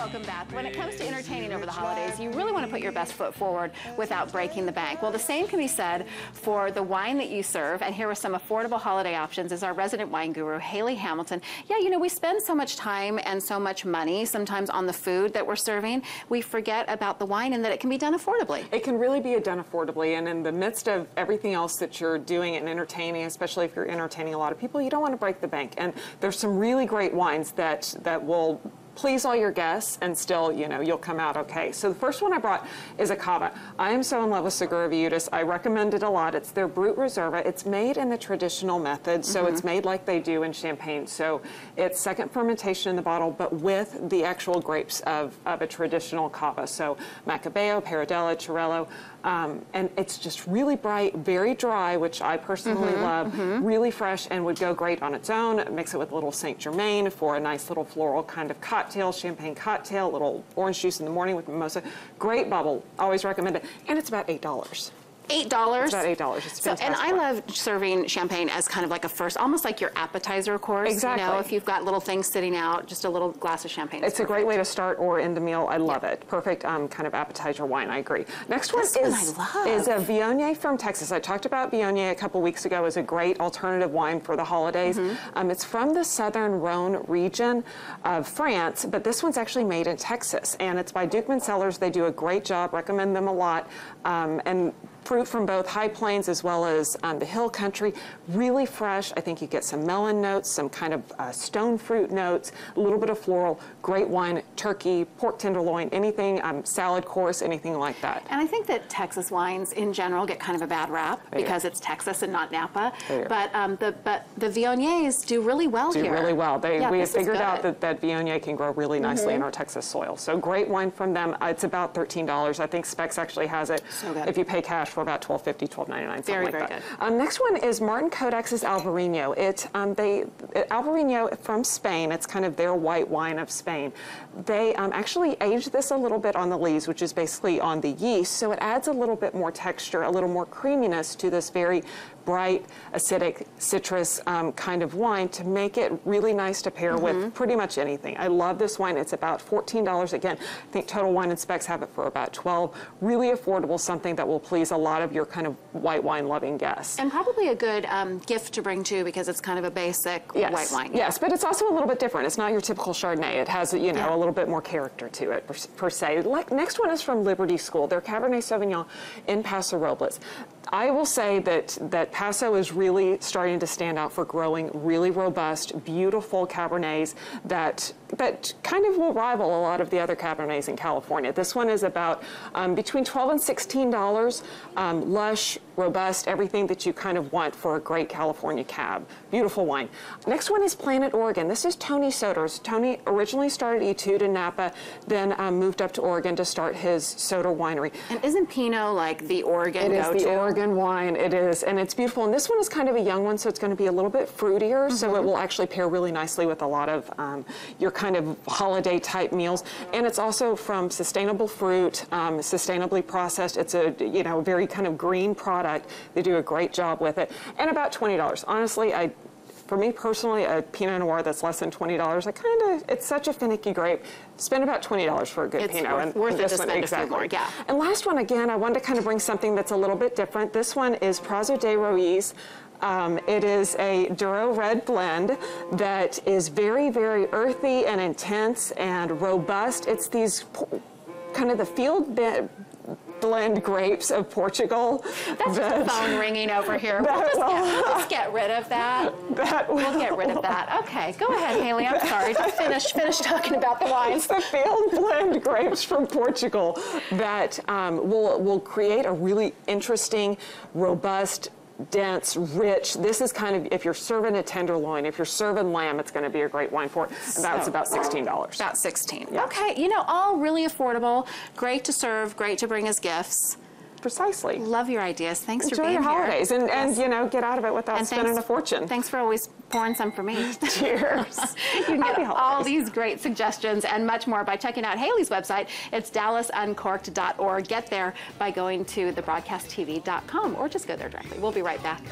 Welcome back. When it comes to entertaining over the holidays, you really want to put your best foot forward without breaking the bank. Well, the same can be said for the wine that you serve, and here are some affordable holiday options is our resident wine guru, Hayley Hamilton. Yeah, you know, we spend so much time and so much money sometimes on the food that we're serving, we forget about the wine and that it can be done affordably. It can really be done affordably, and in the midst of everything else that you're doing and entertaining, especially if you're entertaining a lot of people, you don't want to break the bank. And there's some really great wines that will please all your guests and still, you know, you'll come out okay. So the first one I brought is a cava. I am so in love with Segura Viudas. I recommend it a lot. It's their Brut Reserva. It's made in the traditional method, so it's made like they do in Champagne. So it's second fermentation in the bottle, but with the actual grapes of a traditional cava. So Macabeo, Paradella, Chirello, and it's just really bright, very dry, which I personally love, really fresh, and would go great on its own. Mix it with a little Saint Germain for a nice little floral kind of cocktail, champagne cocktail, a little orange juice in the morning with mimosa. Great bubble, always recommend it. And it's about $8. $8? It's about $8. It's fantastic. And I love serving champagne as kind of like a first, almost like your appetizer course. Exactly. You know, if you've got little things sitting out, just a little glass of champagne. It's a great way to start or end the meal. I love it. Perfect kind of appetizer wine. I agree. Next one is a Viognier from Texas. I talked about Viognier a couple weeks ago as a great alternative wine for the holidays. It's from the southern Rhone region of France, but this one's actually made in Texas, and it's by Dukeman Cellars. They do a great job. Recommend them a lot. And fruit from both high plains as well as the hill country, really fresh. I think you get some melon notes, some kind of stone fruit notes, a little bit of floral, great wine, turkey, pork tenderloin, anything, salad course, anything like that. And I think that Texas wines in general get kind of a bad rap because it's Texas and not Napa. But the Viogniers do really well here. Do really well. We have figured out that Viognier can grow really nicely in our Texas soil. So great wine from them. It's about $13. I think Specs actually has it. So good. If you pay cash for about $12.50, $12.99, something very, like very that. Good. Next one is Martin Kodak's Albarino. Albarino from Spain. It's kind of their white wine of Spain. They actually aged this a little bit on the lees, which is basically on the yeast, so it adds a little bit more texture, a little more creaminess to this very bright, acidic, citrus kind of wine to make it really nice to pair with pretty much anything. I love this wine. It's about $14. Again, I think Total Wine and Specs have it for about $12. Really affordable, something that will please a lot of your kind of white wine loving guests. And probably a good gift to bring too, because it's kind of a basic white wine. Yes, but it's also a little bit different. It's not your typical Chardonnay. It has, you know, a little bit more character to it per se. Next one is from Liberty School. Their Cabernet Sauvignon in Paso Robles. I will say that Paso is really starting to stand out for growing really robust, beautiful Cabernets that kind of will rival a lot of the other Cabernets in California. This one is about between $12 and $16, lush, robust, everything that you kind of want for a great California cab. Beautiful wine. Next one is Planet Oregon. This is Tony Soder's. Tony originally started Etude in Napa, then moved up to Oregon to start his Soder winery. And isn't Pinot like the Oregon go-to? It is the Oregon wine. It is, and it's beautiful. And this one is kind of a young one, so it's going to be a little bit fruitier, so it will actually pair really nicely with a lot of your kind of holiday type meals. And it's also from sustainable fruit, sustainably processed. It's a very kind of green product. They do a great job with it. And about $20. Honestly, for me personally, a Pinot Noir that's less than $20, it's such a finicky grape. Spend about $20 for a good Pinot. It's worth it to spend a few more, yeah. And last one, again, I wanted to kind of bring something that's a little bit different. This one is Prazo de Ruiz. It is a Duro Red blend that is very, very earthy and intense and robust. It's these kind of the field blend grapes of Portugal. That's just a phone ringing over here. We'll just get rid of that. We'll get rid of that. Okay, go ahead, Hayley. I'm sorry. Finish talking about the wines. It's the field blend grapes from Portugal that will create a really interesting, robust, dense, rich. This is kind of, if you're serving a tenderloin, if you're serving lamb, it's going to be a great wine for it. And that's about $16. About $16. Yeah. Okay, all really affordable, great to serve, great to bring as gifts. Precisely. Love your ideas. Thanks for being here. Enjoy your holidays and get out of it without spending a fortune. Thanks for always pouring some for me. Cheers. You can get all these great suggestions and much more by checking out Hayley's website. It's dallasuncorked.org. Get there by going to thebroadcasttv.com or just go there directly. We'll be right back.